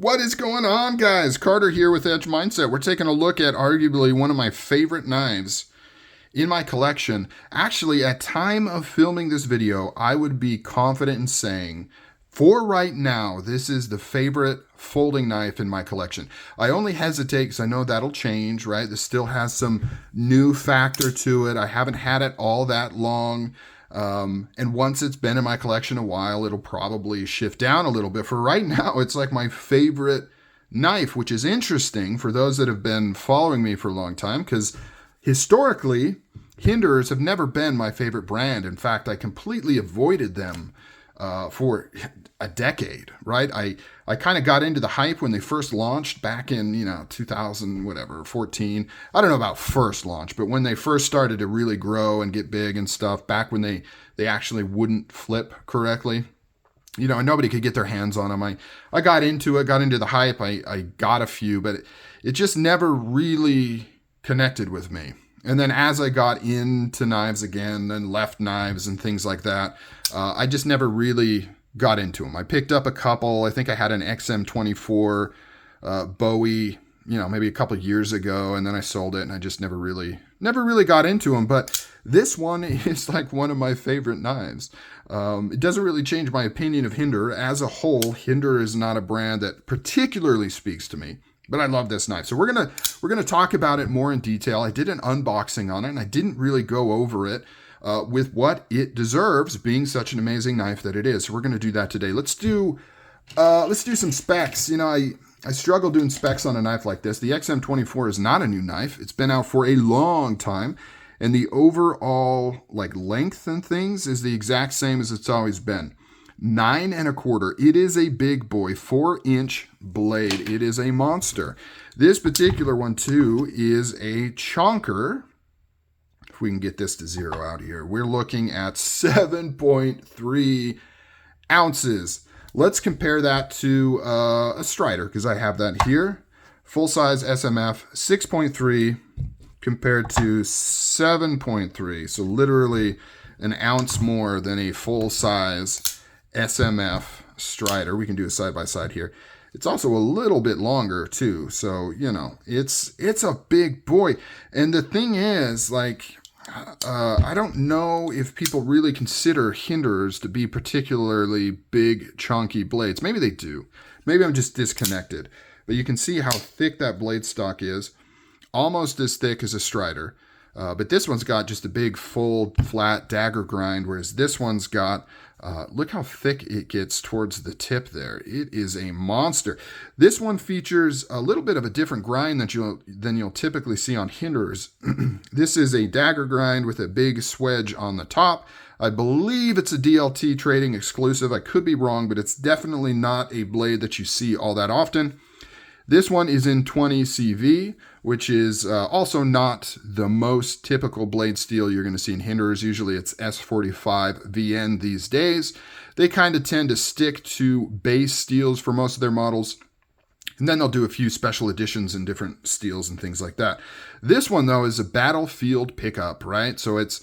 What is going on, guys? Carter here with Edge Mindset. We're taking a look at arguably one of my favorite knives in my collection. Actually, at time of filming this video, I would be confident in saying, for right now, this is the favorite folding knife in my collection. I only hesitate because I know that'll change, right? This still has some new factor to it. I haven't had it all that long. And once it's been in my collection a while, it'll probably shift down a little bit. For right now, it's like my favorite knife, which is interesting for those that have been following me for a long time, because historically, Hinderers have never been my favorite brand. In fact, I completely avoided them for a decade, right? I kind of got into the hype when they first launched back in, 14. I don't know about first launch, but when they first started to really grow and get big and stuff, back when they actually wouldn't flip correctly, and nobody could get their hands on them. I got into it, got into the hype. I got a few, but it just never really connected with me. And then as I got into knives again and left knives and things like that, I just never really got into them. I picked up a couple. I think I had an XM-24 Bowie, maybe a couple years ago, and then I sold it, and I just never really got into them. But this one is like one of my favorite knives. It doesn't really change my opinion of Hinderer. As a whole, Hinderer is not a brand that particularly speaks to me. But I love this knife. So we're gonna talk about it more in detail. I did an unboxing on it, and I didn't really go over it with what it deserves, being such an amazing knife that it is. So we're gonna do that today. Let's do some specs. I struggle doing specs on a knife like this. The XM-24 is not a new knife. It's been out for a long time, and the overall length and things is the exact same as it's always been. 9 1/4. It is a big boy, 4-inch blade. It is a monster. This particular one too is a chonker. If we can get this to zero out here, we're looking at 7.3 ounces. Let's compare that to a Strider, because I have that here. Full size SMF, 6.3 compared to 7.3. So literally an ounce more than a full size SMF Strider. We can do a side by side here. It's also a little bit longer too, so it's a big boy. And the thing is, I don't know if people really consider Hinderers to be particularly big, chunky blades. Maybe they do. Maybe I'm just disconnected. But you can see how thick that blade stock is, almost as thick as a Strider. But this one's got just a big, full, flat dagger grind, whereas this one's got, look how thick it gets towards the tip there. It is a monster. This one features a little bit of a different grind than you'll typically see on Hinderers. This is a dagger grind with a big swedge on the top. I believe it's a DLT Trading exclusive. I could be wrong, but it's definitely not a blade that you see all that often. This one is in 20 CV, which is also not the most typical blade steel you're going to see in Hinderers. Usually it's S45 VN these days. They kind of tend to stick to base steels for most of their models, and then they'll do a few special editions in different steels and things like that. This one, though, is a battlefield pickup, right? So it's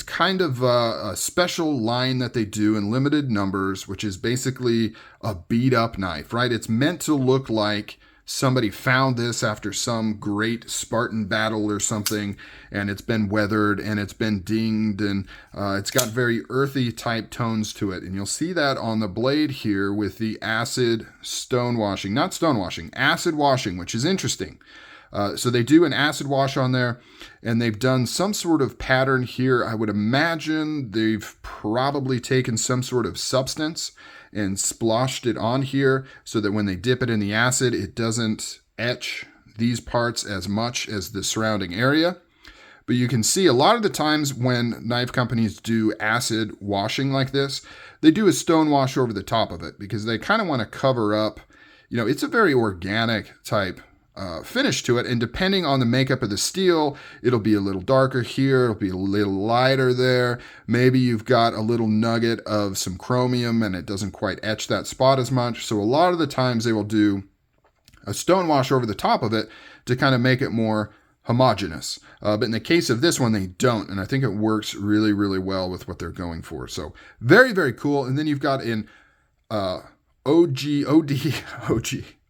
kind of a special line that they do in limited numbers, which is basically a beat-up knife, right? It's meant to look like somebody found this after some great Spartan battle or something, and it's been weathered and it's been dinged, and it's got very earthy type tones to it. And you'll see that on the blade here with the acid stonewashing, not stonewashing, acid washing, which is interesting. So they do an acid wash on there, and they've done some sort of pattern here. I would imagine they've probably taken some sort of substance and sploshed it on here so that when they dip it in the acid, it doesn't etch these parts as much as the surrounding area. But you can see a lot of the times when knife companies do acid washing like this, they do a stone wash over the top of it because they kind of want to cover up, it's a very organic type finish to it, and depending on the makeup of the steel, it'll be a little darker here, it'll be a little lighter there. Maybe you've got a little nugget of some chromium and it doesn't quite etch that spot as much. So a lot of the times they will do a stone wash over the top of it to kind of make it more homogeneous. But in the case of this one, they don't, and I think it works really, really well with what they're going for. So very, very cool. And then you've got an OG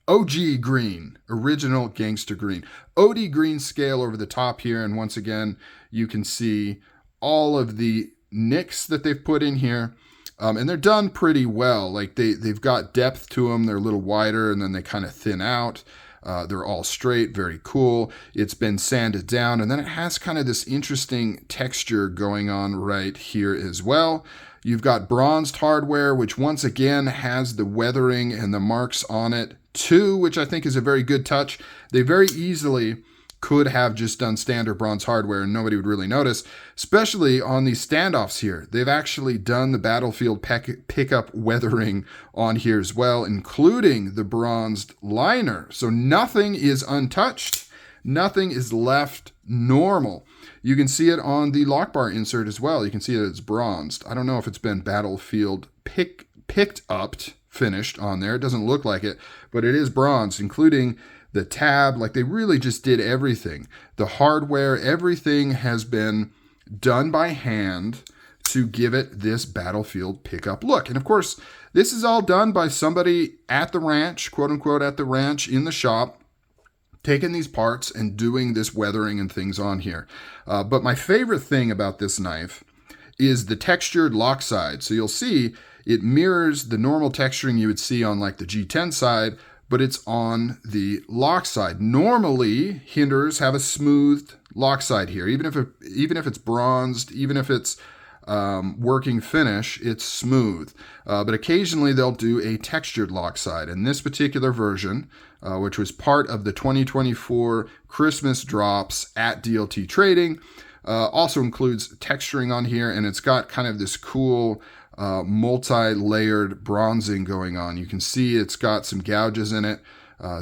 OG green, original gangster green. OD green scale over the top here. And once again, you can see all of the nicks that they've put in here. And they're done pretty well. Like they've got depth to them. They're a little wider and then they kind of thin out. They're all straight, very cool. It's been sanded down, and then it has kind of this interesting texture going on right here as well. You've got bronzed hardware, which once again has the weathering and the marks on it too, which I think is a very good touch. They very easily could have just done standard bronze hardware and nobody would really notice, especially on these standoffs here. They've actually done the battlefield pickup weathering on here as well, including the bronzed liner. So nothing is untouched. Nothing is left normal. You can see it on the lock bar insert as well. You can see that it's bronzed. I don't know if it's been battlefield picked up, finished on there. It doesn't look like it, but it is bronzed, including the tab. Like they really just did everything. The hardware, everything has been done by hand to give it this battlefield pickup look. And of course, this is all done by somebody at the ranch, quote unquote, at the ranch in the shop, taking these parts and doing this weathering and things on here. But my favorite thing about this knife is the textured lock side. So you'll see it mirrors the normal texturing you would see on like the G10 side, but it's on the lock side. Normally, Hinderers have a smoothed lock side here. Even if it's bronzed, even if it's working finish, it's smooth. But occasionally they'll do a textured lock side. And this particular version, which was part of the 2024 Christmas drops at DLT Trading, also includes texturing on here, and it's got kind of this cool multi-layered bronzing going on. You can see it's got some gouges in it,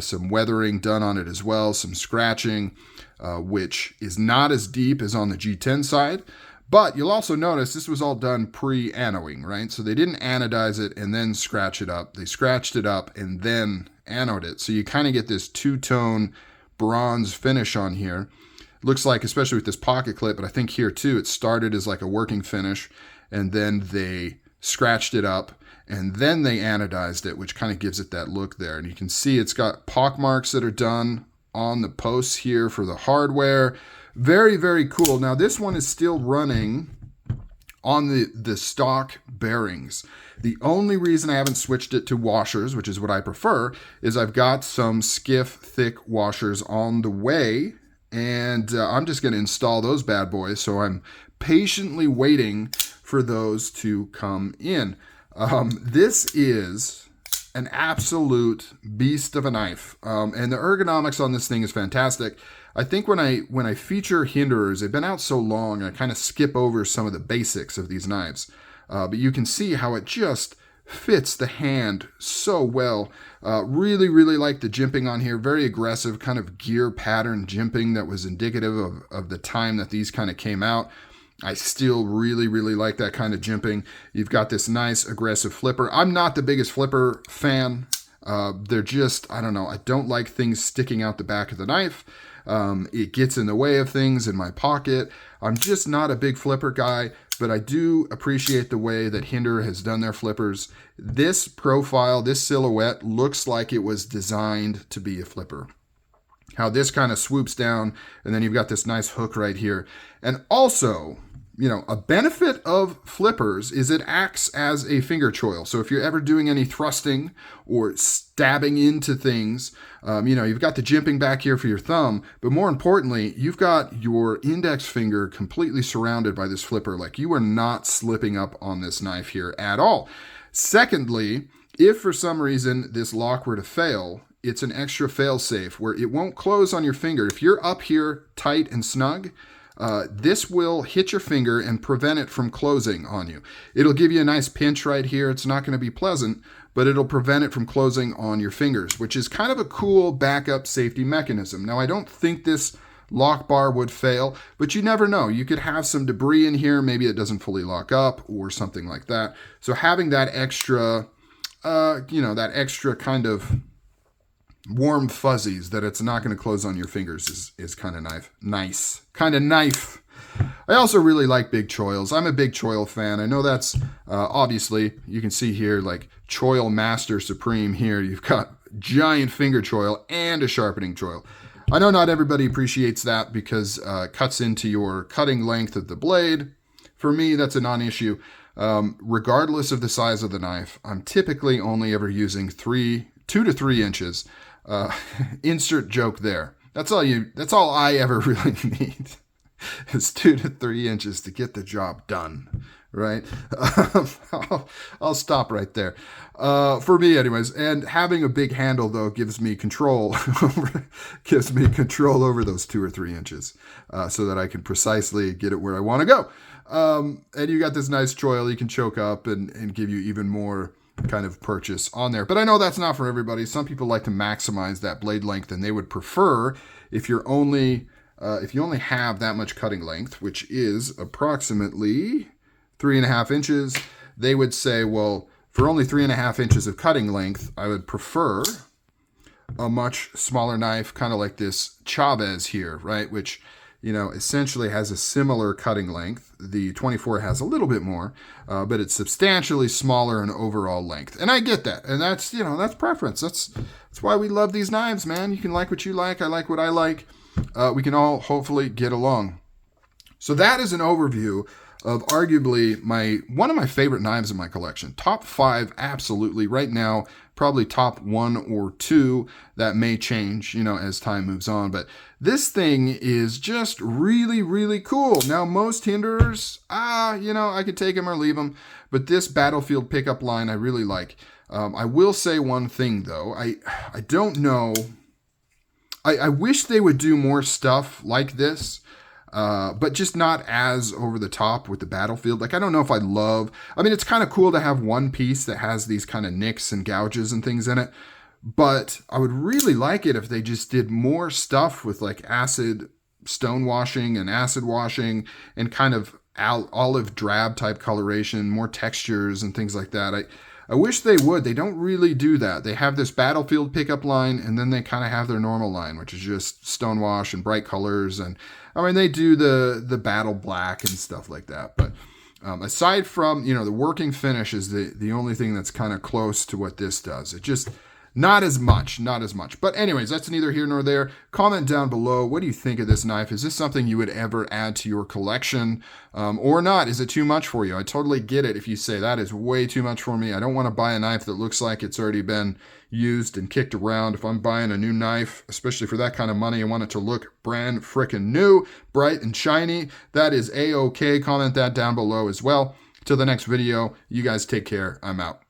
some weathering done on it as well, some scratching, which is not as deep as on the G10 side. But you'll also notice this was all done pre-anoding, right? So they didn't anodize it and then scratch it up. They scratched it up and then anode it. So you kind of get this two-tone bronze finish on here. Looks like, especially with this pocket clip, but I think here too, it started as like a working finish and then they scratched it up and then they anodized it, which kind of gives it that look there. And you can see it's got pock marks that are done on the posts here for the hardware. Very, very cool. Now this one is still running on the stock bearings. The only reason I haven't switched it to washers, which is what I prefer, is I've got some skiff thick washers on the way, and I'm just going to install those bad boys. So I'm patiently waiting for those to come in. This is an absolute beast of a knife, and the ergonomics on this thing is fantastic. I think when I feature Hinderers, they've been out so long, I kind of skip over some of the basics of these knives. But you can see how it just fits the hand so well. Really, really like the jimping on here. Very aggressive, kind of gear pattern jimping that was indicative of the time that these kind of came out. I still really, really like that kind of jimping. You've got this nice aggressive flipper. I'm not the biggest flipper fan. They're just, I don't know, I don't like things sticking out the back of the knife. It gets in the way of things in my pocket. I'm just not a big flipper guy, but I do appreciate the way that Hinderer has done their flippers. This profile, this silhouette looks like it was designed to be a flipper. How this kind of swoops down, and then you've got this nice hook right here. And also, you know, a benefit of flippers is it acts as a finger choil. So if you're ever doing any thrusting or stabbing into things, you know, you've got the jimping back here for your thumb, but more importantly, you've got your index finger completely surrounded by this flipper. Like you are not slipping up on this knife here at all. Secondly, if for some reason this lock were to fail, it's an extra fail safe where it won't close on your finger. If you're up here tight and snug, this will hit your finger and prevent it from closing on you. It'll give you a nice pinch right here. It's not going to be pleasant, but it'll prevent it from closing on your fingers, which is kind of a cool backup safety mechanism. Now, I don't think this lock bar would fail, but you never know. You could have some debris in here. Maybe it doesn't fully lock up or something like that. So having that extra, you know, that extra kind of warm fuzzies that it's not going to close on your fingers is kind of nice. Kind of knife. I also really like big choils. I'm a big choil fan. I know that's obviously, you can see here, like Choil Master Supreme here. You've got giant finger choil and a sharpening choil. I know not everybody appreciates that because it cuts into your cutting length of the blade. For me, that's a non-issue. Regardless of the size of the knife, I'm typically only ever using 2 to 3 inches. Insert joke there. That's all I ever really need is 2 to 3 inches to get the job done, right? I'll stop right there. For me anyways, and having a big handle though gives me control over those 2 or 3 inches, so that I can precisely get it where I want to go. And you got this nice choil you can choke up and give you even more kind of purchase on there. But I know that's not for everybody. Some people like to maximize that blade length, and they would prefer if you only have that much cutting length, which is approximately 3.5 inches, they would say, well, for only 3.5 inches of cutting length, I would prefer a much smaller knife, kind of like this Chavez here, right? Which, essentially has a similar cutting length. The 24 has a little bit more, but it's substantially smaller in overall length. And I get that. And that's preference. That's why we love these knives, man. You can like what you like. I like what I like. We can all hopefully get along. So that is an overview of arguably one of my favorite knives in my collection. Top 5, absolutely. Right now, probably top 1 or 2. That may change, as time moves on. But this thing is just really, really cool. Now, most Hinderers, I could take them or leave them. But this Battlefield pickup line I really like. I will say one thing, though. I don't know. I wish they would do more stuff like this. But just not as over the top with the Battlefield. Like, I don't know if it's kind of cool to have one piece that has these kind of nicks and gouges and things in it. But I would really like it if they just did more stuff with like acid stone washing and acid washing and kind of olive drab type coloration, more textures and things like that. I wish they would. They don't really do that. They have this Battlefield pickup line, and then they kind of have their normal line, which is just stonewash and bright colors. And they do the battle black and stuff like that. But aside from, the working finish is the only thing that's kind of close to what this does. It just not as much. But anyways, that's neither here nor there. Comment down below. What do you think of this knife? Is this something you would ever add to your collection or not? Is it too much for you? I totally get it if you say that is way too much for me. I don't want to buy a knife that looks like it's already been used and kicked around. If I'm buying a new knife, especially for that kind of money, I want it to look brand frickin' new, bright and shiny. That is A-okay. Comment that down below as well. Till the next video, you guys take care. I'm out.